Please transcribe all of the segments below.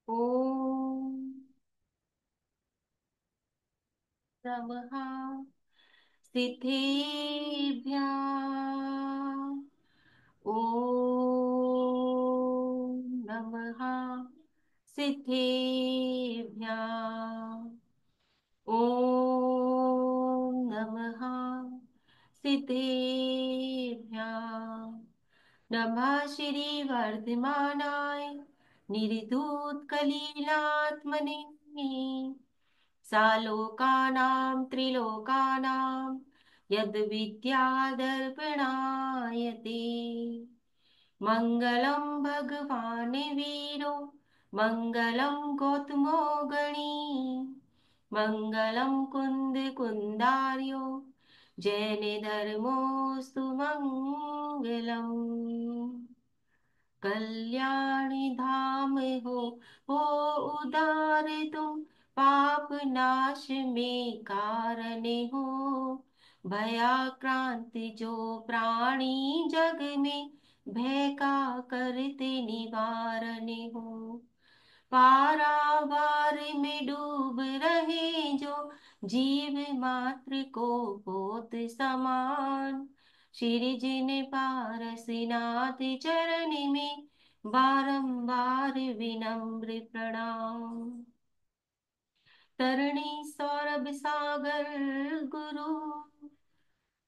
ओम नमः सिद्धेभ्यः। ओम नमः सिद्धेभ्यः। ओम नमः सिद्धेभ्यः। नमः श्री वर्धमानाय निर्धूत कलीलात्मने सालोकानां त्रिलोकानां यद्विद्यादर्पणायते। मङ्गलं भगवान् वीरो मङ्गलं गौतमो गणी मङ्गलं कुन्दार्यो जैनधर्मोऽस्तु मङ्गलम्। कल्याणी धाम हो उदार तुम पाप नाश में कारण हो। भयाक्रांति जो प्राणी जग में भय का करते निवारण हो। पारावार में डूब रहे जो जीव मात्र को पोत समान। श्री जिन पारसनाथ चरण में बारंबार विनम्र प्रणाम। तरणी सौरभ सागर गुरु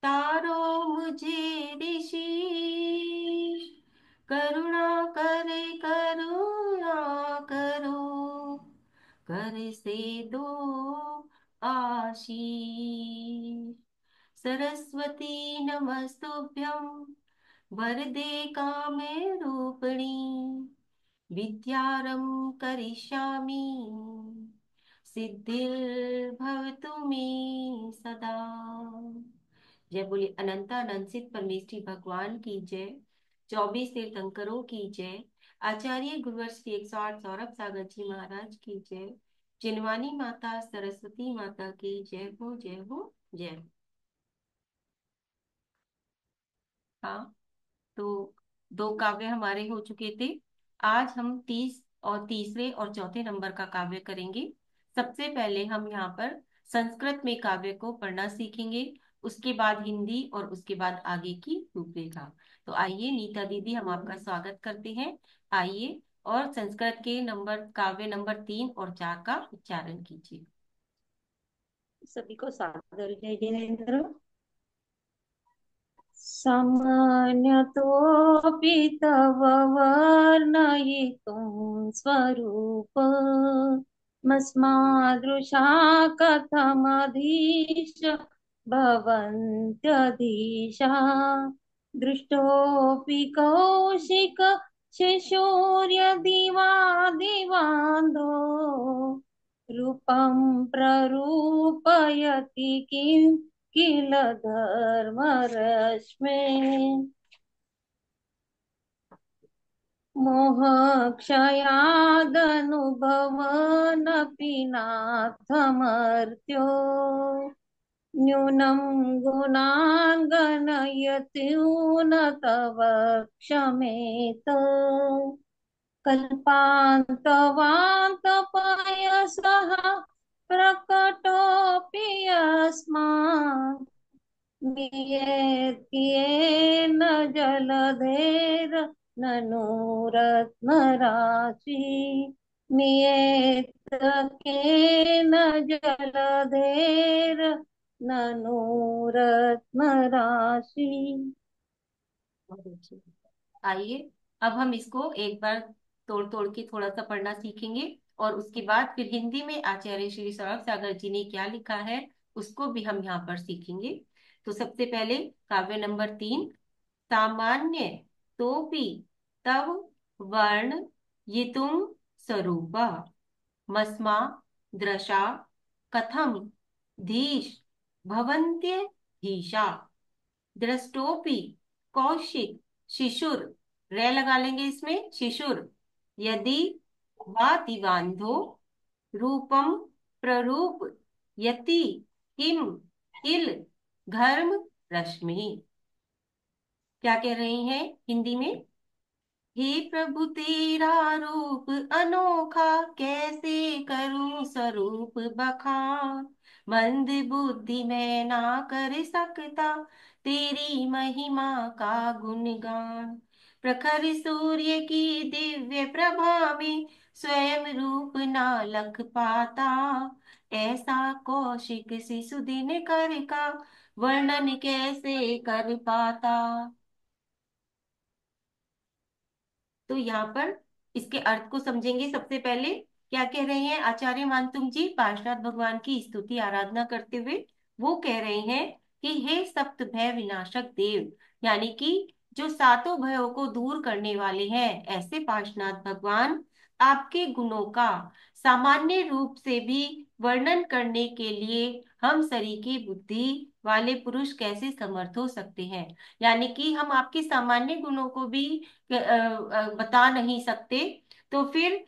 तारो मुझे ऋषि। करुणा करे करुणा करो कर से दो आशीष। सरस्वती नमस्तुभ्यं वरदे कामे रूपिणी विद्यारंभ करिष्यामि सिद्धिर्भवतु मे सदा। जय बोले अनंतानंद सिद्ध परमेष्ठी भगवान की जय। 24 तीर्थंकरों की जय। आचार्य गुरुवर श्री 108 सौरभ सागर जी महाराज की जय। जिनवानी माता सरस्वती माता की जय हो जय हो जय हो। हाँ, तो दो काव्य हमारे हो चुके थे। आज हम 30 और तीसरे और चौथे नंबर का काव्य करेंगे। सबसे पहले हम यहाँ पर संस्कृत में काव्य को पढ़ना सीखेंगे, उसके बाद हिंदी और उसके बाद आगे की रूपरेखा। तो आइए नीता दीदी, हम आपका स्वागत करते हैं। आइए और संस्कृत के नंबर काव्य नंबर 3 और 4 का उच्चारण कीजिए। सभी को सादर जय जिनेन्द्र। सामान्यतोऽपि तव वर्णयितुं स्वरूप मस्मादृशा कथमधीश भवन्त्यधीशा दृष्टोऽपि कौशिक शिशोर्यदिवादिवान्धो रूपं प्ररूपयति किल धर्मरश्मे मोहक्षयादनुभवनपि नाथमर्त्यो न्यूनं गुणान् गणयत्यून तव क्षमेत कल्पान्तवान्तपयसः प्रकटोऽपि यस्मात् नियत्येन जलधेर ननु रत्नराशि नियतकेन जलधेर ननु रत्नराशि। बहुत अच्छी। आइए अब हम इसको एक बार तोड़ तोड़ के थोड़ा सा पढ़ना सीखेंगे, और उसके बाद फिर हिंदी में आचार्य श्री सौरभ सागर जी ने क्या लिखा है उसको भी हम यहाँ पर सीखेंगे। तो सबसे पहले काव्य नंबर 3। सामान्य तोपि तव वर्ण ये तुम स्वरूपा मस्मा दृशा कथम धीश भवन्त्य धीशा दृष्टोपि कौशिक शिशुर रे लगा लेंगे इसमें शिशुर यदि वा दिवांधो रूपम प्ररूप यति किम किल घर्म रश्मि। क्या कह रही हैं हिंदी में? हे प्रभु तेरा रूप अनोखा, कैसे करूं स्वरूप बखान। मंद बुद्धि मैं ना कर सकता, तेरी महिमा का गुणगान। प्रखर सूर्य की दिव्य प्रभा में, स्वयं रूप ना लख पाता। ऐसा कौशिक शिशु दिन कर का, वर्णन कैसे कर पाता। तो यहाँ पर इसके अर्थ को समझेंगे। सबसे पहले क्या कह रहे हैं आचार्य मानतुंग जी पार्शनाथ भगवान की स्तुति आराधना करते हुए। वो कह रहे हैं कि हे सप्त भय विनाशक देव, यानी कि जो सातों भयों को दूर करने वाले हैं ऐसे पार्शनाथ भगवान, आपके गुणों का सामान्य रूप से भी वर्णन करने के लिए हम सरीखी बुद्धि वाले पुरुष कैसे समर्थ हो सकते हैं। यानी कि हम आपके सामान्य गुणों को भी बता नहीं सकते, तो फिर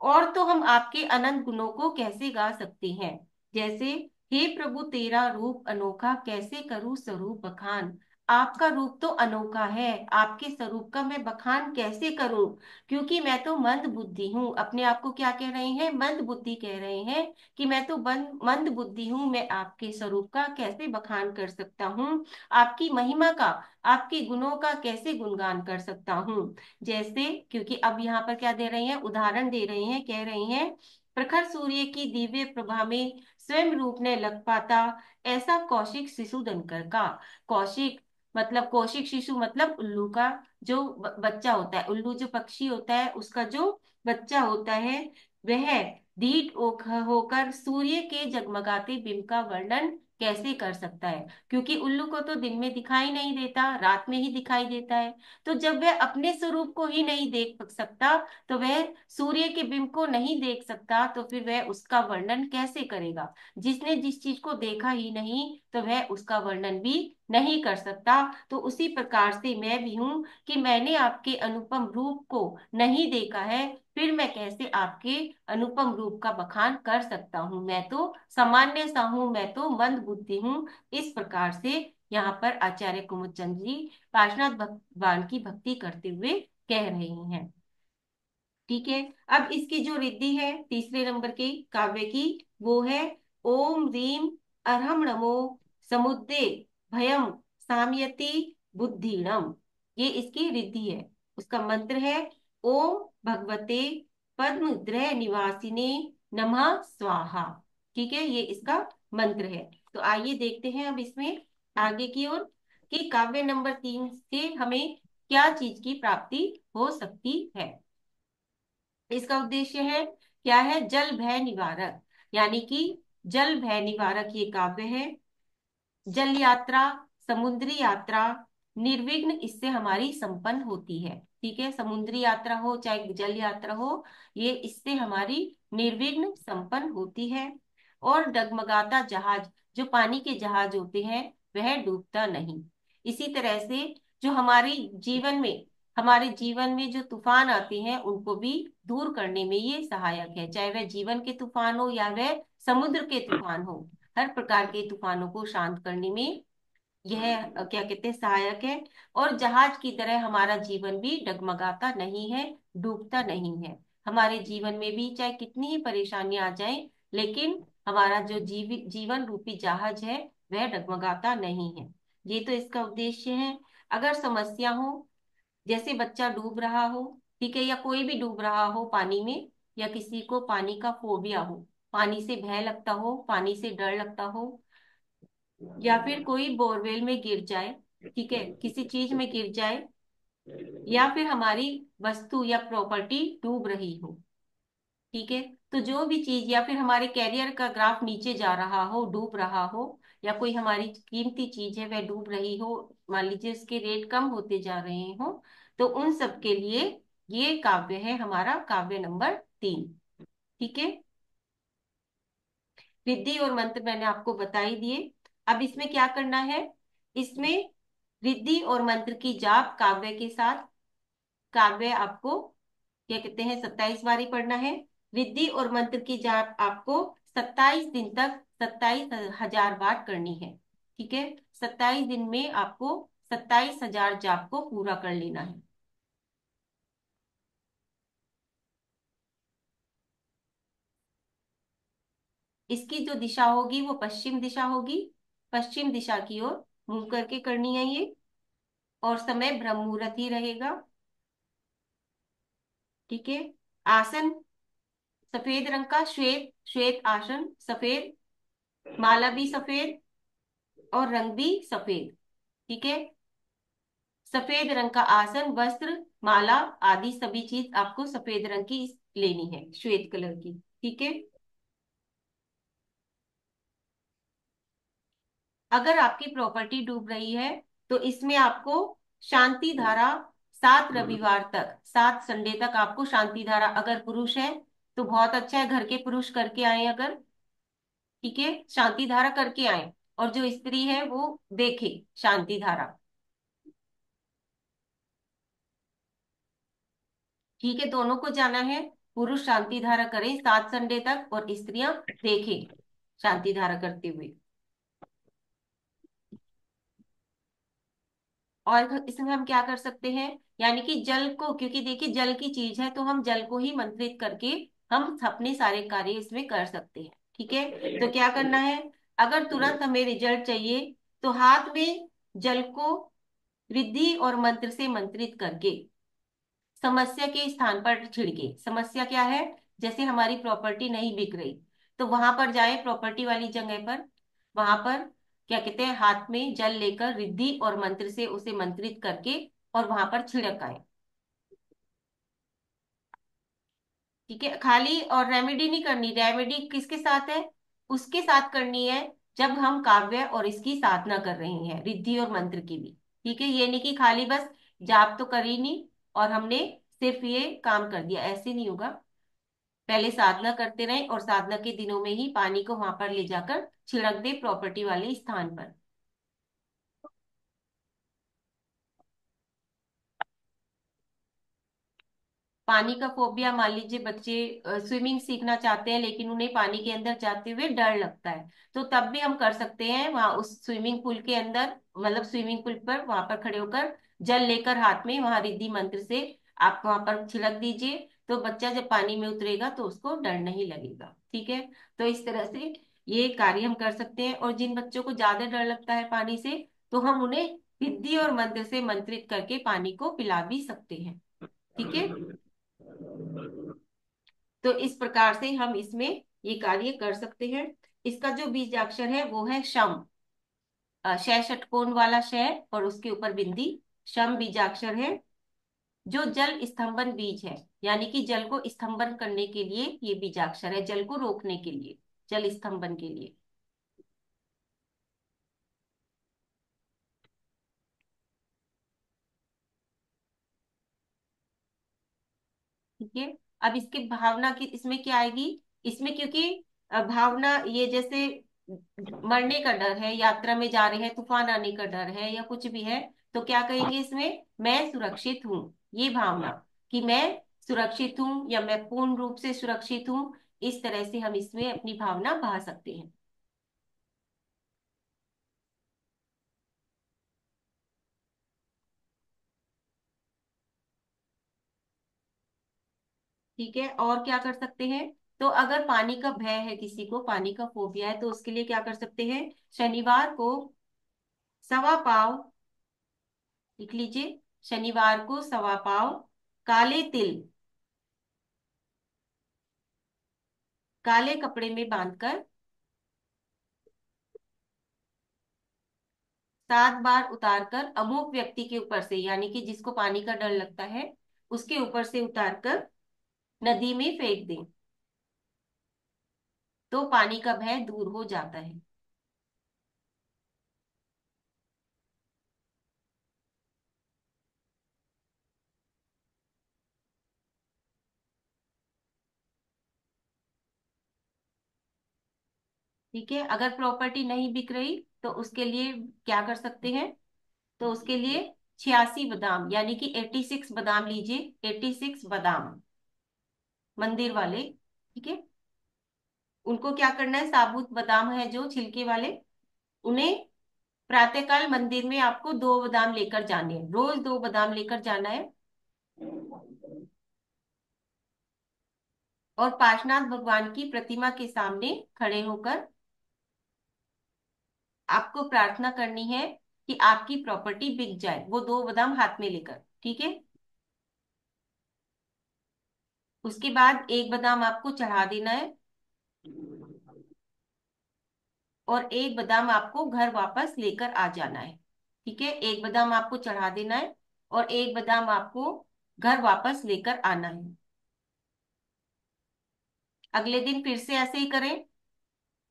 और तो हम आपके अनंत गुणों को कैसे गा सकते हैं। जैसे, हे प्रभु तेरा रूप अनोखा, कैसे करूं स्वरूप बखान। आपका रूप तो अनोखा है, आपके स्वरूप का मैं बखान कैसे करूं, क्योंकि मैं तो मंद बुद्धि हूँ। अपने आप को क्या कह रहे हैं, मंद बुद्धि कह रहे हैं कि मैं तो मंद बुद्धि हूँ, मैं आपके स्वरूप का कैसे बखान कर सकता हूँ, आपकी महिमा का, आपके गुणों का कैसे गुणगान कर सकता हूँ। जैसे, क्योंकि अब यहाँ पर क्या दे रहे हैं, उदाहरण दे रहे हैं, कह रहे हैं प्रखर सूर्य की दिव्य प्रभा में स्वयं रूप ने लग पाता, ऐसा कौशिक शिशु दनकर का। कौशिक मतलब, कौशिक शिशु मतलब उल्लू का जो बच्चा होता है, उल्लू जो पक्षी होता है उसका जो बच्चा होता है, वह दीठ होकर सूर्य के जगमगाते बिंब का वर्णन कैसे कर सकता है। क्योंकि उल्लू को तो दिन में दिखाई नहीं देता, रात में ही दिखाई देता है। तो जब वह अपने स्वरूप को ही नहीं देख सकता, तो वह सूर्य के बिंब को नहीं देख सकता, तो फिर वह उसका वर्णन कैसे करेगा। जिसने जिस चीज को देखा ही नहीं, तो वह उसका वर्णन भी नहीं कर सकता। तो उसी प्रकार से मैं भी हूं कि मैंने आपके अनुपम रूप को नहीं देखा है, फिर मैं कैसे आपके अनुपम रूप का बखान कर सकता हूँ। मैं तो सामान्य सा हूँ, मैं तो मंद बुद्धि हूँ। इस प्रकार से यहाँ पर आचार्य कुमुदचंद जी पार्श्वनाथ भगवान की भक्ति करते हुए कह रहे हैं। ठीक है। अब इसकी जो रिद्धि है तीसरे नंबर के काव्य की, वो है ओम रीम अरहम नमो समुद्दे भयम सामयति बुद्धिणम। ये इसकी रिद्धि है। उसका मंत्र है ओम भगवते पद्मद्रय निवासिने नमः स्वाहा। ठीक है, ये इसका मंत्र है। तो आइए देखते हैं अब इसमें आगे की ओर कि काव्य नंबर 3 से हमें क्या चीज की प्राप्ति हो सकती है। इसका उद्देश्य है, क्या है, जल भय निवारक, यानी कि जल भय निवारक ये काव्य है। जल यात्रा, समुद्री यात्रा निर्विघ्न इससे हमारी संपन्न होती है। ठीक है, समुद्री यात्रा हो चाहे जल यात्रा हो, ये इससे हमारी निर्विघ्न संपन्न होती है। और डगमगाता जहाज, जो पानी के जहाज होते हैं वह डूबता नहीं। इसी तरह से जो हमारे जीवन में जो तूफान आते हैं उनको भी दूर करने में ये सहायक है, चाहे वह जीवन के तूफान हो या वह समुद्र के तूफान हो। हर प्रकार के तूफानों को शांत करने में यह क्या कहते हैं, सहायक है। और जहाज की तरह हमारा जीवन भी डगमगाता नहीं है, डूबता नहीं है। हमारे जीवन में भी चाहे कितनी ही परेशानियां आ जाएं, लेकिन हमारा जो जीवन रूपी जहाज है वह डगमगाता नहीं है। ये तो इसका उद्देश्य है। अगर समस्या हो, जैसे बच्चा डूब रहा हो, ठीक है, या कोई भी डूब रहा हो पानी में, या किसी को पानी का फोबिया हो, पानी से भय लगता हो, पानी से डर लगता हो, या फिर कोई बोरवेल में गिर जाए, ठीक है, किसी चीज में गिर जाए, या फिर हमारी वस्तु या प्रॉपर्टी डूब रही हो, ठीक है, तो जो भी चीज, या फिर हमारे कैरियर का ग्राफ नीचे जा रहा हो, डूब रहा हो, या कोई हमारी कीमती चीज है वह डूब रही हो, मान लीजिए उसके रेट कम होते जा रहे हो, तो उन सब के लिए ये काव्य है हमारा काव्य नंबर 3। ठीक है, रिद्धि और मंत्र मैंने आपको बता ही दिए। अब इसमें क्या करना है, इसमें रिद्धि और मंत्र की जाप काव्य के साथ, काव्य आपको क्या कहते हैं 27 बारी पढ़ना है। रिद्धि और मंत्र की जाप आपको 27 दिन तक 27,000 बार करनी है। ठीक है, 27 दिन में आपको 27,000 जाप को पूरा कर लेना है। इसकी जो दिशा होगी वो पश्चिम दिशा होगी। पश्चिम दिशा की ओर मुंह करके करनी है ये। और समय ब्रह्म मुहूर्त ही रहेगा। ठीक है। आसन सफेद रंग का, श्वेत श्वेत आसन सफेद, माला भी सफेद और रंग भी सफेद। ठीक है। सफेद रंग का आसन, वस्त्र, माला आदि सभी चीज आपको सफेद रंग की लेनी है, श्वेत कलर की। ठीक है। अगर आपकी प्रॉपर्टी डूब रही है तो इसमें आपको शांति धारा 7 रविवार तक, 7 संडे तक आपको शांति धारा, अगर पुरुष है तो बहुत अच्छा है, घर के पुरुष करके आए अगर। ठीक है, शांति धारा करके आए। और जो स्त्री है वो देखे शांति धारा। ठीक है, दोनों को जाना है। पुरुष शांति धारा करें 7 संडे तक और स्त्रियां देखें शांति धारा करते हुए। और इसमें हम क्या कर सकते हैं, यानी कि जल को, क्योंकि देखिए जल की चीज है तो हम जल को ही मंत्रित करके हम अपने सारे कार्य इसमें कर सकते हैं। ठीक है। तो क्या करना है, अगर तुरंत हमें रिजल्ट चाहिए तो हाथ में जल को रिद्धि और मंत्र से मंत्रित करके समस्या के स्थान पर छिड़के। समस्या क्या है, जैसे हमारी प्रॉपर्टी नहीं बिक रही तो वहां पर जाए, प्रॉपर्टी वाली जगह पर, वहां पर क्या कहते हैं, हाथ में जल लेकर रिद्धि और मंत्र से उसे मंत्रित करके और वहां पर छिड़क आए। ठीक है, खाली और रेमेडी नहीं करनी। रेमेडी किसके साथ है, उसके साथ करनी है जब हम काव्य और इसकी साधना कर रहे हैं, रिद्धि और मंत्र की भी। ठीक है, ये नहीं कि खाली बस जाप तो करी नहीं और हमने सिर्फ ये काम कर दिया, ऐसे नहीं होगा। पहले साधना करते रहें और साधना के दिनों में ही पानी को वहां पर ले जाकर छिड़क दे प्रॉपर्टी वाले स्थान पर। पानी का फोबिया, मान लीजिए बच्चे स्विमिंग सीखना चाहते हैं लेकिन उन्हें पानी के अंदर जाते हुए डर लगता है, तो तब भी हम कर सकते हैं वहां उस स्विमिंग पूल के अंदर, मतलब स्विमिंग पूल पर वहां पर खड़े होकर जल लेकर हाथ में वहां रिद्धि मंत्र से आप वहां पर छिड़क दीजिए। तो बच्चा जब पानी में उतरेगा तो उसको डर नहीं लगेगा। ठीक है। तो इस तरह से ये कार्य हम कर सकते हैं। और जिन बच्चों को ज्यादा डर लगता है पानी से, तो हम उन्हें रिद्धि और मंत्र से मंत्रित करके पानी को पिला भी सकते हैं। ठीक है। तो इस प्रकार से हम इसमें ये कार्य कर सकते हैं। इसका जो बीजाक्षर है वो है शम। शय षटकोण वाला शय और उसके ऊपर बिंदी, शम बीजाक्षर है। जो जल स्तंभन बीज है, यानी कि जल को स्तंभन करने के लिए ये बीजाक्षर है, जल को रोकने के लिए, जल स्तंभन के लिए। ठीक है। अब इसकी भावना की इसमें क्या आएगी, इसमें क्योंकि भावना ये जैसे मरने का डर है, यात्रा में जा रहे हैं, तूफान आने का डर है या कुछ भी है, तो क्या कहेंगे इसमें, मैं सुरक्षित हूँ। ये भावना कि मैं सुरक्षित हूँ या मैं पूर्ण रूप से सुरक्षित हूँ, इस तरह से हम इसमें अपनी भावना बहा सकते हैं। ठीक है, और क्या कर सकते हैं, तो अगर पानी का भय है, किसी को पानी का फोबिया है, तो उसके लिए क्या कर सकते हैं, शनिवार को 1.25 पाव, लिख लीजिए, शनिवार को 1.25 पाव काले तिल काले कपड़े में बांधकर 7 बार उतारकर अमुक व्यक्ति के ऊपर से, यानी कि जिसको पानी का डर लगता है उसके ऊपर से उतारकर नदी में फेंक दें, तो पानी का भय दूर हो जाता है। ठीक है, अगर प्रॉपर्टी नहीं बिक रही तो उसके लिए क्या कर सकते हैं, तो उसके लिए 86 बादाम, यानी कि 86 बादाम लीजिए, 86 बादाम मंदिर वाले। ठीक है, उनको क्या करना है, साबुत बादाम है जो छिलके वाले, उन्हें प्रातःकाल मंदिर में आपको 2 बादाम लेकर जाने हैं, रोज 2 बादाम लेकर जाना है। और पार्श्वनाथ भगवान की प्रतिमा के सामने खड़े होकर आपको प्रार्थना करनी है कि आपकी प्रॉपर्टी बिक जाए, वो 2 बादाम हाथ में लेकर, ठीक है। उसके बाद 1 बादाम आपको चढ़ा देना है, और 1 बादाम आपको घर वापस लेकर आ जाना है, ठीक है। 1 बादाम आपको चढ़ा देना है और 1 बादाम आपको घर वापस लेकर आना है। अगले दिन फिर से ऐसे ही करें,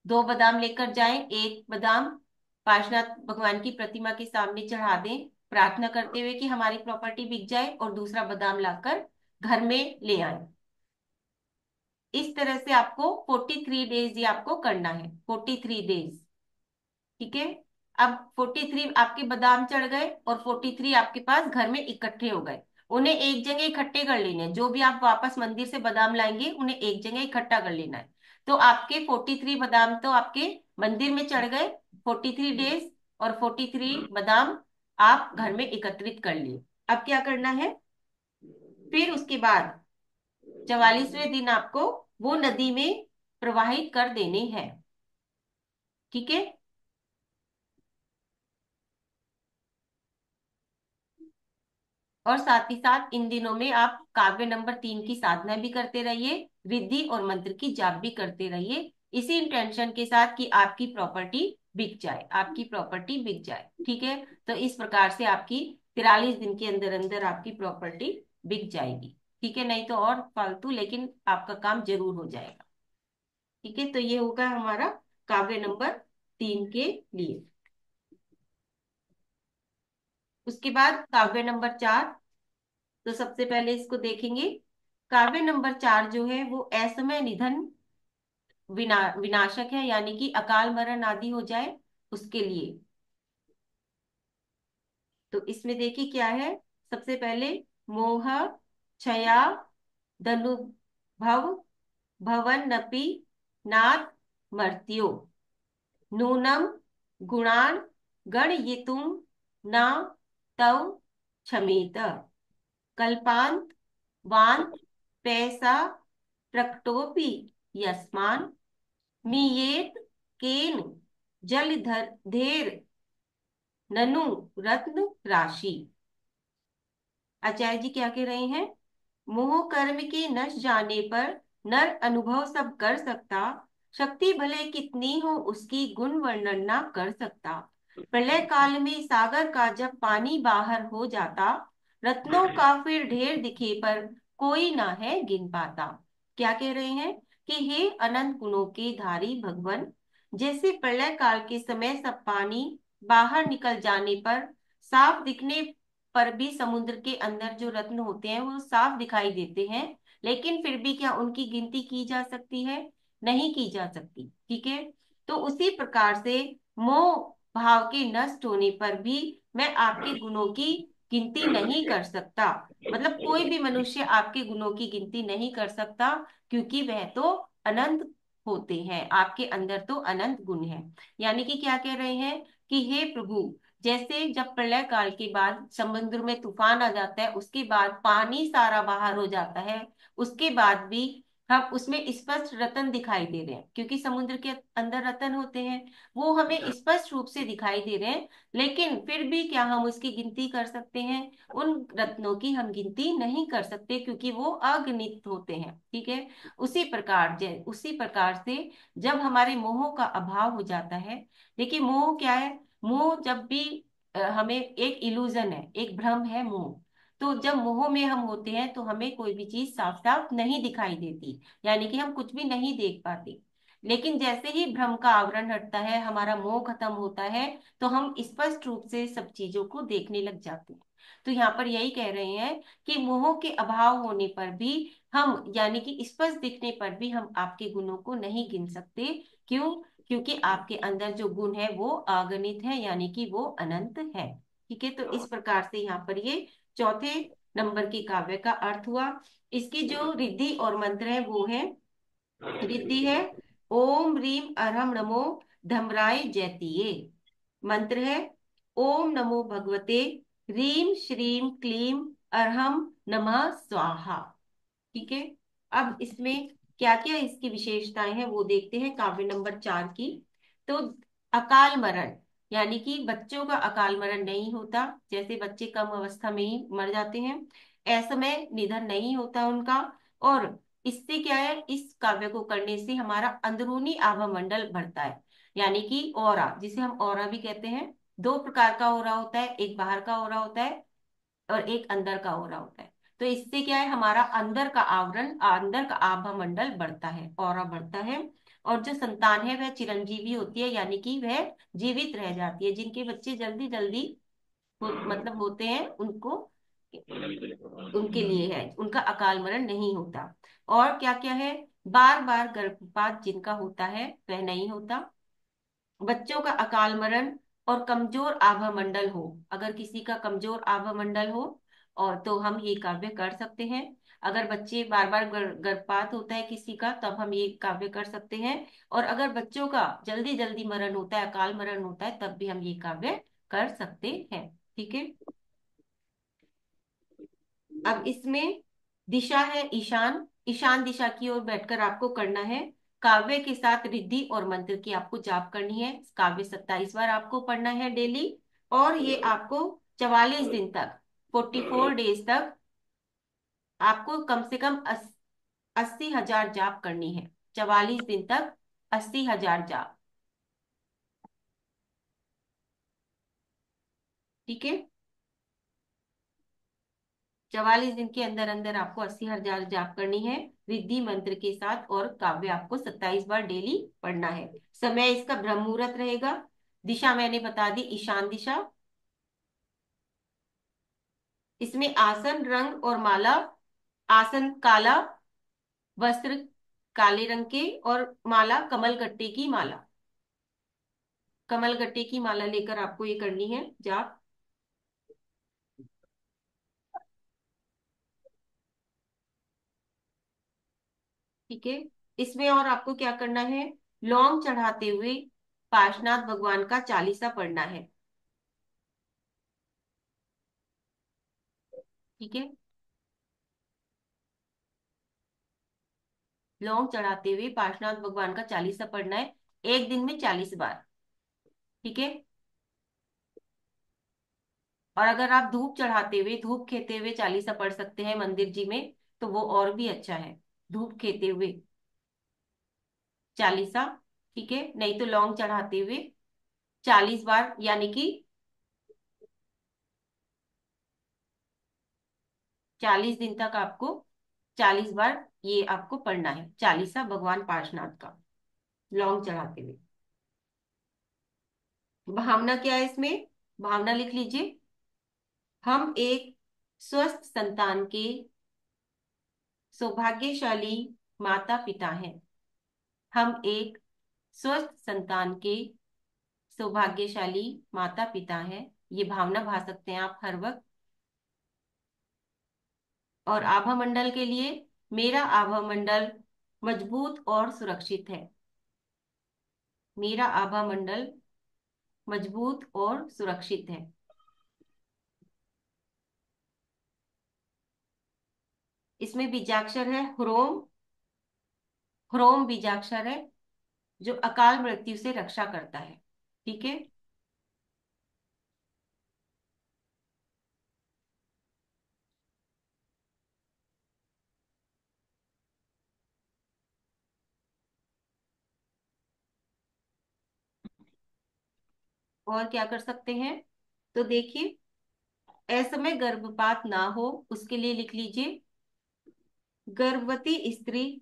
2 बादाम लेकर जाएं, 1 बादाम पार्श्वनाथ भगवान की प्रतिमा के सामने चढ़ा दें, प्रार्थना करते हुए कि हमारी प्रॉपर्टी बिक जाए, और दूसरा बादाम लाकर घर में ले आए। इस तरह से आपको 43 डेज ये आपको करना है, 43 डेज, ठीक है। अब 43 आपके बादाम चढ़ गए और 43 आपके पास घर में इकट्ठे हो गए। उन्हें एक जगह इकट्ठे कर लेने हैं, जो भी आप वापस मंदिर से बादाम लाएंगे उन्हें एक जगह इकट्ठा कर लेना है। तो आपके 43 बादाम तो आपके मंदिर में चढ़ गए, 43 डेज, और 43 बादाम आप घर में एकत्रित कर लिए। अब क्या करना है, फिर उसके बाद 44वें दिन आपको वो नदी में प्रवाहित कर देने हैं, ठीक है। और साथ ही साथ इन दिनों में आप काव्य नंबर 3 की साधना भी करते रहिए, रिद्धि और मंत्र की जाप भी करते रहिए, इसी इंटेंशन के साथ कि आपकी प्रॉपर्टी बिक जाए, आपकी प्रॉपर्टी बिक जाए, ठीक है। तो इस प्रकार से आपकी 43 दिन के अंदर अंदर आपकी प्रॉपर्टी बिक जाएगी, ठीक है। नहीं तो और फालतू, लेकिन आपका काम जरूर हो जाएगा, ठीक है। तो ये होगा हमारा काव्य नंबर 3 के लिए। उसके बाद काव्य नंबर 4, तो सबसे पहले इसको देखेंगे। काव्य नंबर 4 जो है वो असमय निधन विनाशक है, यानी कि अकाल मरण आदि हो जाए उसके लिए। तो इसमें देखिए क्या है, सबसे पहले मोह क्षया दनुभव भवन्नपि नाथ मर्त्यो नूनम गुणान गणयितुम न तव क्षमेत कल्पांत वांत पैसा प्रकटोपि यस्मान मीयेत केन जलधर धेर ननु रत्न राशि। आचार्य जी क्या कह रहे हैं, मोह कर्म के नश जाने पर नर अनुभव सब कर सकता, शक्ति भले कितनी हो उसकी गुण वर्णन ना कर सकता। प्रलय काल में सागर का जब पानी बाहर हो जाता, रत्नों का फिर ढेर दिखे पर कोई ना है गिन पाता। क्या कह रहे हैं कि हे अनंत गुणों के धारी भगवन, जैसे प्रलय काल के समय सब पानी बाहर निकल जाने पर साफ दिखने पर भी समुद्र के अंदर जो रत्न होते हैं वो साफ दिखाई देते हैं, लेकिन फिर भी क्या उनकी गिनती की जा सकती है, नहीं की जा सकती, ठीक है। तो उसी प्रकार से मोह भाव के नष्ट होने पर भी मैं आपके गुणों की गिनती नहीं कर सकता, मतलब कोई भी मनुष्य आपके गुणों की गिनती नहीं कर सकता, क्योंकि वह तो अनंत होते हैं, आपके अंदर तो अनंत गुण है। यानी कि क्या कह रहे हैं कि हे प्रभु, जैसे जब प्रलय काल के बाद समुद्र में तूफान आ जाता है, उसके बाद पानी सारा बाहर हो जाता है, उसके बाद भी हम उसमें स्पष्ट रतन दिखाई दे रहे हैं, क्योंकि समुद्र के अंदर रतन होते हैं, वो हमें स्पष्ट रूप से दिखाई दे रहे हैं, लेकिन फिर भी क्या हम उसकी गिनती कर सकते हैं, उन रत्नों की हम गिनती नहीं कर सकते, क्योंकि वो अगणित होते हैं, ठीक है। उसी प्रकार से जब हमारे मोह का अभाव हो जाता है, देखिए मोह क्या है, मोह जब भी हमें एक इल्यूजन है, एक भ्रम है मोह। तो जब मोह में हम होते हैं तो हमें कोई भी चीज साफ साफ नहीं दिखाई देती, यानी कि हम कुछ भी नहीं देख पाते। लेकिन जैसे ही भ्रम का आवरण हटता है, हमारा मोह खत्म होता है, तो हम स्पष्ट रूप से सब चीजों को देखने लग जाते हैं। तो यहाँ पर यही कह रहे हैं कि मोह के अभाव होने पर भी हम, यानी कि स्पष्ट दिखने पर भी हम आपके गुणों को नहीं गिन सकते। क्यों? क्योंकि आपके अंदर जो गुण है वो अगणित है, यानी कि वो अनंत है, ठीक है। तो इस प्रकार से यहाँ पर ये चौथे नंबर के काव्य का अर्थ हुआ। इसकी जो रिद्धि और मंत्र है वो है, रिद्धि है ओम रीम अरहम नमो धमराय जैतीये। मंत्र है ओम नमो भगवते रीम श्रीम क्लीम अरहम नमः स्वाहा, ठीक है। अब इसमें क्या क्या इसकी विशेषताएं हैं वो देखते हैं काव्य नंबर 4 की। तो अकाल मरण, यानी कि बच्चों का अकाल मरण नहीं होता, जैसे बच्चे कम अवस्था में ही मर जाते हैं, असमय निधन नहीं होता उनका। और इससे क्या है, इस काव्य को करने से हमारा अंदरूनी आभा मंडल बढ़ता है, यानी कि ऑरा, जिसे हम ऑरा भी कहते हैं। दो प्रकार का ऑरा होता है, एक बाहर का ऑरा होता है और एक अंदर का ऑरा होता है। तो इससे क्या है, हमारा अंदर का आवरण, अंदर का आभा मंडल बढ़ता है, ऑरा बढ़ता है। और जो संतान है वह चिरंजीवी होती है, यानी कि वह जीवित रह जाती है। जिनके बच्चे जल्दी जल्दी मतलब होते हैं उनको, उनके लिए है, उनका अकाल मरण नहीं होता। और क्या क्या है, बार बार गर्भपात जिनका होता है वह नहीं होता। बच्चों का अकाल मरण और कमजोर आभा मंडल हो, अगर किसी का कमजोर आभा मंडल हो और तो हम ये काव्य कर सकते हैं। अगर बच्चे बार बार गर्भपात होता है किसी का, तब हम ये काव्य कर सकते हैं। और अगर बच्चों का जल्दी जल्दी मरण होता है, अकाल मरण होता है, तब भी हम ये काव्य कर सकते हैं। ठीक है। अब इसमें दिशा है ईशान, ईशान दिशा की ओर बैठकर आपको करना है। काव्य के साथ रिद्धि और मंत्र की आपको जाप करनी है। काव्य 27 बार आपको पढ़ना है डेली। और ये आपको 44 दिन तक, 44 डेज तक आपको कम से कम 80,000 जाप करनी है। 44 दिन तक 80,000 जाप। ठीक है। 44 दिन के अंदर अंदर आपको 80,000 जाप करनी है, रिद्धि मंत्र के साथ। और काव्य आपको 27 बार डेली पढ़ना है। समय इसका ब्रह्म मुहूर्त रहेगा। दिशा मैंने बता दी, ईशान दिशा। इसमें आसन, रंग और माला। आसन काला, वस्त्र काले रंग के, और माला कमलगट्टे की माला। कमलगट्टे की माला लेकर आपको ये करनी है जाप। ठीक है। इसमें और आपको क्या करना है, लौंग चढ़ाते हुए पार्शनाथ भगवान का चालीसा पढ़ना है। ठीक है। लौंग चढ़ाते हुए पार्शनाथ भगवान का चालीसा पढ़ना है, एक दिन में 40 बार। ठीक है। और अगर आप धूप चढ़ाते हुए, धूप खेते हुए चालीसा पढ़ सकते हैं मंदिर जी में, तो वो और भी अच्छा है। धूप खेते हुए चालीसा। ठीक है, नहीं तो लौंग चढ़ाते हुए 40 बार, यानी कि 40 दिन तक आपको 40 बार ये आपको पढ़ना है चालीसा भगवान पार्शनाथ का, लौंग चढ़ाते हुए। भावना क्या है इसमें, भावना लिख लीजिए। हम एक स्वस्थ संतान के सौभाग्यशाली माता पिता हैं। हम एक स्वस्थ संतान के सौभाग्यशाली माता पिता हैं। ये भावना भा सकते हैं आप हर वक्त। और आभा मंडल के लिए, मेरा आभा मंडल मजबूत और सुरक्षित है। मेरा आभा मंडल मजबूत और सुरक्षित है। इसमें बीजाक्षर है ह्रोम। ह्रोम बीजाक्षर है जो अकाल मृत्यु से रक्षा करता है। ठीक है। और क्या कर सकते हैं, तो देखिए, असमय गर्भपात ना हो उसके लिए लिख लीजिए। गर्भवती स्त्री,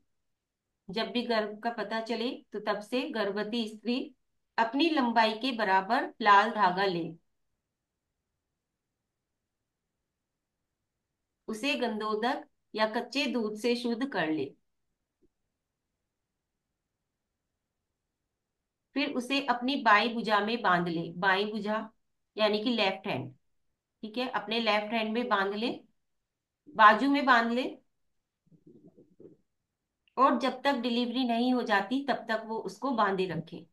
जब भी गर्भ का पता चले तो तब से गर्भवती स्त्री अपनी लंबाई के बराबर लाल धागा ले, उसे गंधोदक या कच्चे दूध से शुद्ध कर ले, फिर उसे अपनी बाई भुजा में बांध ले। बाई भुजा यानी कि लेफ्ट हैंड। ठीक है, अपने लेफ्ट हैंड में बांध ले, बाजू में बांध ले। और जब तक डिलीवरी नहीं हो जाती तब तक वो उसको बांधे रखे।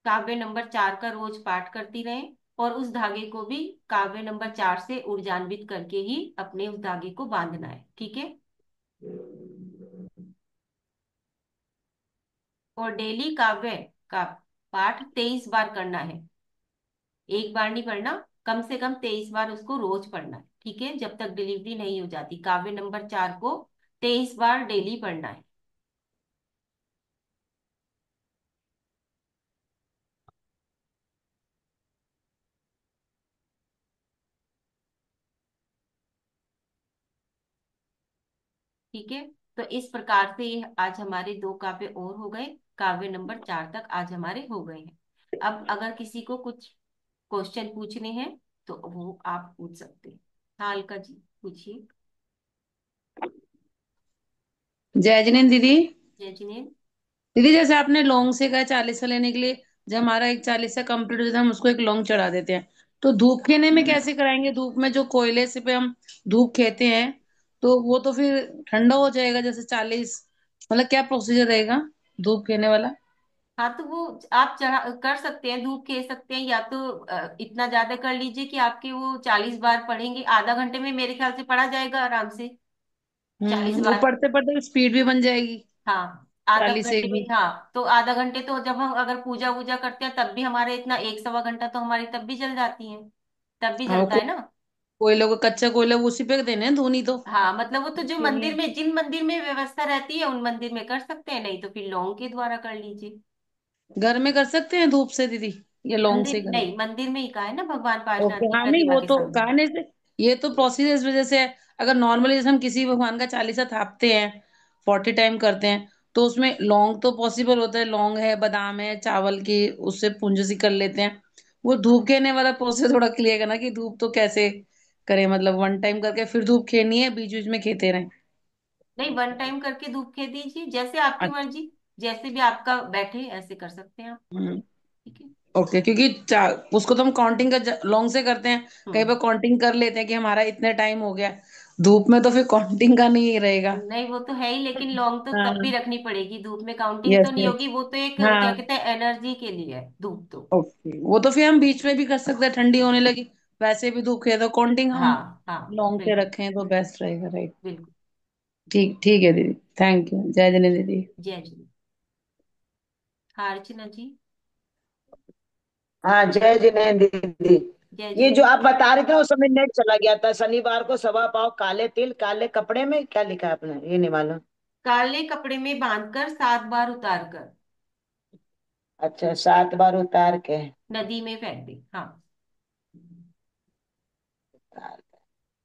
काव्य नंबर 4 का रोज पाठ करती रहें। और उस धागे को भी काव्य नंबर 4 से ऊर्जान्वित करके ही अपने उस धागे को बांधना है, ठीक है। और डेली काव्य का पाठ 23 बार करना है। एक बार नहीं पढ़ना, कम से कम 23 बार उसको रोज पढ़ना है, ठीक है, जब तक डिलीवरी नहीं हो जाती। काव्य नंबर 4 को 23 बार डेली पढ़ना है। ठीक है। तो इस प्रकार से ये आज हमारे दो काव्य और हो गए। काव्य नंबर 4 तक आज हमारे हो गए हैं। अब अगर किसी को कुछ क्वेश्चन पूछने हैं तो वो आप पूछ सकते हैं। हाँ अलका जी, पूछिए। जय जिनेन्द्र दीदी। जय जिनेन्द्र। दीदी जैसे आपने लौंग से कहा 40 लेने के लिए, जब हमारा एक 40 कंप्लीट हो जाता है हम उसको एक लौंग चढ़ा देते हैं। तो धूप खेने में कैसे कराएंगे? धूप में जो कोयले से पे हम धूप खेते हैं, तो वो तो फिर ठंडा हो जाएगा जैसे 40। मतलब क्या प्रोसीजर रहेगा धूप खेने वाला? हाँ तो वो आप चढ़ा कर सकते हैं, धूप खेल सकते हैं, या तो इतना ज्यादा कर लीजिए कि आपके वो 40 बार पढ़ेंगे, आधा घंटे में मेरे ख्याल से पढ़ा जाएगा आराम से 40 वो बार। पढ़ते पढ़ते स्पीड भी बन जाएगी हाँ आधा 40 से घंटे भी। में, हाँ तो आधा घंटे तो जब हम अगर पूजा वूजा करते हैं तब भी हमारे इतना एक सवा घंटा तो हमारी तब भी चल जाती है, तब भी हाँ, चलता है ना। कोयले को, कच्चा कोयला वो उसी पे देने हैं धुनी तो। हाँ मतलब वो तो जो उसके मंदिर लिए में, जिन मंदिर में व्यवस्था रहती है उन मंदिर में कर सकते हैं, नहीं तो फिर लौंग के द्वारा कर लीजिए। घर में कर सकते हैं धूप से दीदी, या लौंग मंदिर से करें? नहीं, मंदिर में ही कहा है ना, भगवान पार्शनाथ ओके, की हाँ, नहीं प्रतिमा वो के तो सामने। कहने से, ये तो प्रोसीजर इस वजह से है। अगर नॉर्मली जैसे हम किसी भगवान का 40 थापते हैं, 40 टाइम करते हैं, तो उसमें लौंग तो पॉसिबल होता है, लौंग है, बादाम है, चावल की उससे पूंज सी कर लेते हैं। वो धूप खेने वाला प्रोसेस थोड़ा क्लियर करना कि धूप तो कैसे करें, मतलब 1 टाइम करके फिर धूप खेनी है, बीच बीच में खेते रहें? नहीं, वन टाइम करके धूप खे दीजिए, जैसे आपकी अच्छा। मर्जी, जैसे भी आपका बैठे ऐसे कर सकते हैं आप। हम्म। ठीक है। ओके, क्योंकि उसको तो हम काउंटिंग का लॉन्ग से करते हैं, कई हम्म। बार काउंटिंग कर लेते हैं कि हमारा इतने टाइम हो गया। धूप में तो फिर काउंटिंग का नहीं रहेगा। नहीं वो तो है ही, लेकिन लॉन्ग तो तब भी हाँ। रखनी पड़ेगी, धूप में काउंटिंग यस तो नहीं यस। होगी, वो तो एक क्या हाँ। कहते हैं एनर्जी के लिए है धूप तो। ओके, वो तो फिर हम बीच में भी कर सकते हैं, ठंडी होने लगी वैसे भी धूप है तो काउंटिंग हम हाँ हाँ लॉन्ग से बिल्कुल। रखें तो बेस्ट रहेगा, राइट? बिल्कुल। ठीक, ठीक है दीदी। थैंक यू, जय जने दीदी। जय जी। हाँ अर्चना जी। हाँ, जय जिनेन्द्र दीदी। जय ये जो जिनेन्द्र। आप बता रहे थे उस समय नेट चला गया था। शनिवार को 1.25 पाव काले तिल काले कपड़े में, क्या लिखा है आपने, ये नहीं मालूम। काले कपड़े में बांधकर 7 बार उतार कर अच्छा, 7 बार उतार के। नदी में फेंक दे, हाँ।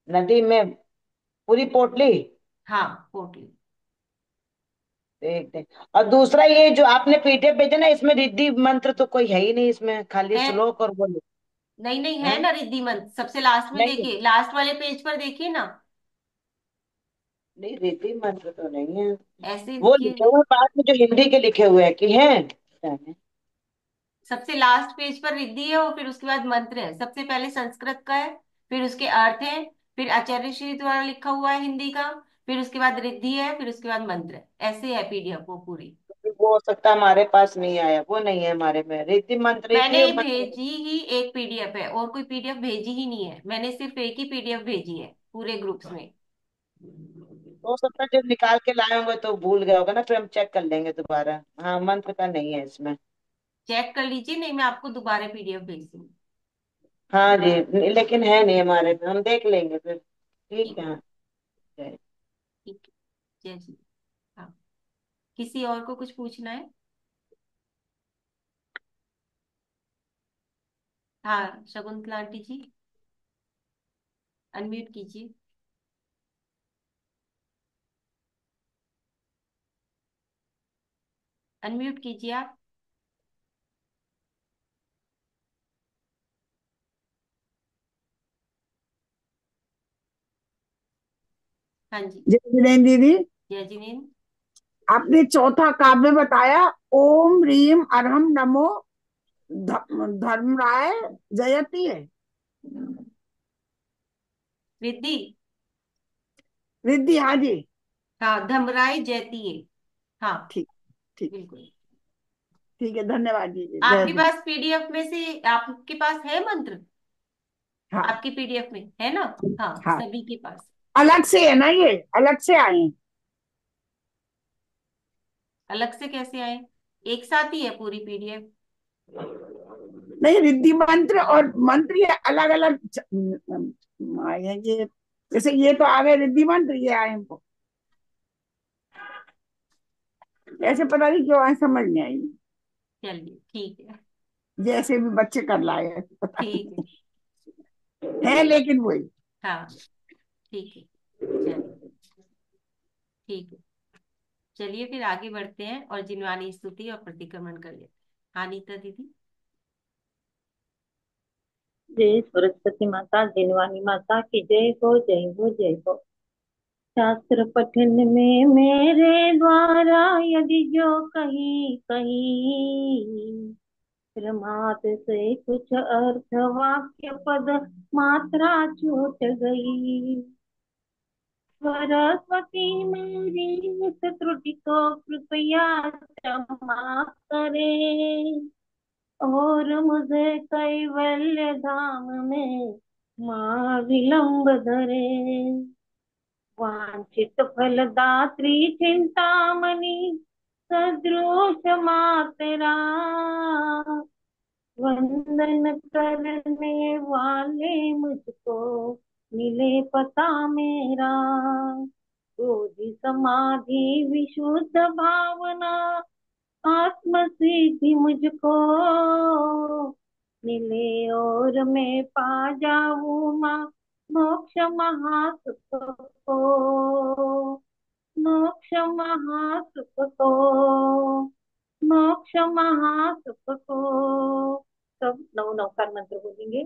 नदी में पूरी पोटली। हाँ पोटली। देख दे। और दूसरा ये जो आपने पीडीएफ भेजा ना, इसमें रिद्धि मंत्र तो कोई है ही नहीं, इसमें खाली है, श्लोक और बोले। नहीं नहीं है हैं? ना रिद्धि मंत्र, सबसे लास्ट में नहीं, देखिए, लास्ट वाले पेज पर देखिए ना। नहीं रिद्धि मंत्र तो नहीं है। ऐसे वो देखिए, लिखे हुए हैं बाद में, जो हिंदी के लिखे हुए हैं कि हैं। सबसे लास्ट पेज पर रिद्धि है और फिर उसके बाद मंत्र है, सबसे पहले संस्कृत का है, फिर उसके अर्थ है, फिर आचार्य श्री द्वारा लिखा हुआ है हिंदी का, फिर उसके बाद रिद्धि है, फिर उसके बाद मंत्र है, ऐसे है पीडीएफ वो पूरी। वो हो सकता है हमारे पास नहीं आया, वो नहीं है हमारे में रिद्धि मंत्र मैंने की मतलब। भेजी ही एक पीडीएफ है, और कोई पीडीएफ भेजी ही नहीं है, मैंने सिर्फ एक ही पीडीएफ भेजी है पूरे ग्रुप्स में। हो सकता है जब निकाल के लाए होंगे तो भूल गया होगा ना, फिर हम चेक कर लेंगे दोबारा। हाँ, मंत्र का नहीं है इसमें। चेक कर लीजिए, नहीं मैं आपको दोबारा पीडीएफ भेज दूंगी। हाँ जी, लेकिन है नहीं हमारे में, हम देख लेंगे फिर। ठीक ठीक है। है। हाँ, जय। ठीक है। जय जी। हाँ, किसी और को कुछ पूछना है? हाँ शकुंतला आंटी जी, अनम्यूट कीजिए। अनम्यूट कीजिए आप। हाँ जी। जय जिनेन्द्र दीदी। जय जिनेन्द्र। आपने चौथा काव्य बताया, ओम ह्रीम अरहम नमो धर्मराय जयती है। रिद्धि। रिद्धि, हाँ जी। हाँ धमराई जयती है। हाँ ठीक, ठीक, बिल्कुल। ठीक है, धन्यवाद जी, जय आपके गुरु। पास पीडीएफ में से आपके पास है मंत्र? हाँ। आपकी पीडीएफ में है ना? हाँ, हाँ, सभी के पास। अलग से है ना, ये अलग से आए हैं। अलग से कैसे आए? एक साथ ही है पूरी पीडीएफ। नहीं, रिद्धि मंत्र और मंत्र ये अलग अलग आए हैं ये। जैसे ये तो आ गए रिद्धि मंत्र, ये आए हैं। ऐसे पता नहीं क्यों आए, समझ नहीं आई। चलिए ठीक है। जैसे भी बच्चे कर लाए हैं, पता ठीक है। नहीं है, लेकिन वही। हाँ ठीक है। चलिए ठीक है। चलिए फिर आगे बढ़ते हैं और जिनवानी स्तुति और प्रतिक्रमण कर लेते हैं। हाँ नीता दीदी। जय सरस्वती माता, दिनवानी माता की जय हो, जय हो, जय हो। शास्त्र पठन में मेरे द्वारा यदि जो कहीं कहीं प्रमाद से कुछ अर्थ वाक्य पद मात्रा छूट गई, सरस्वती मेरी इस त्रुटि को कृपया क्षमा करे, और मुझे कैवल्य धाम में माँ विलंब धरे। वांछित फलदात्री चिंतामणि सदृश मातरा, वंदन करने वाले मुझको मिले पता मेरा। बोधि समाधि विशुद्ध भावना आत्म सिद्धि मुझको मिले, और मैं पा जाऊं माँ मोक्ष महासुख को, मोक्ष महासुख को, मोक्ष महासुख को। सब नौ नौकार मंत्र बोलेंगे।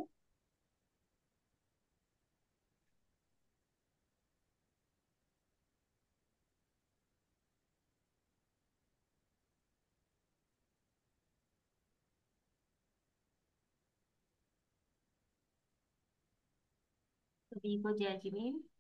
सभी को जय जिनेन्द्र।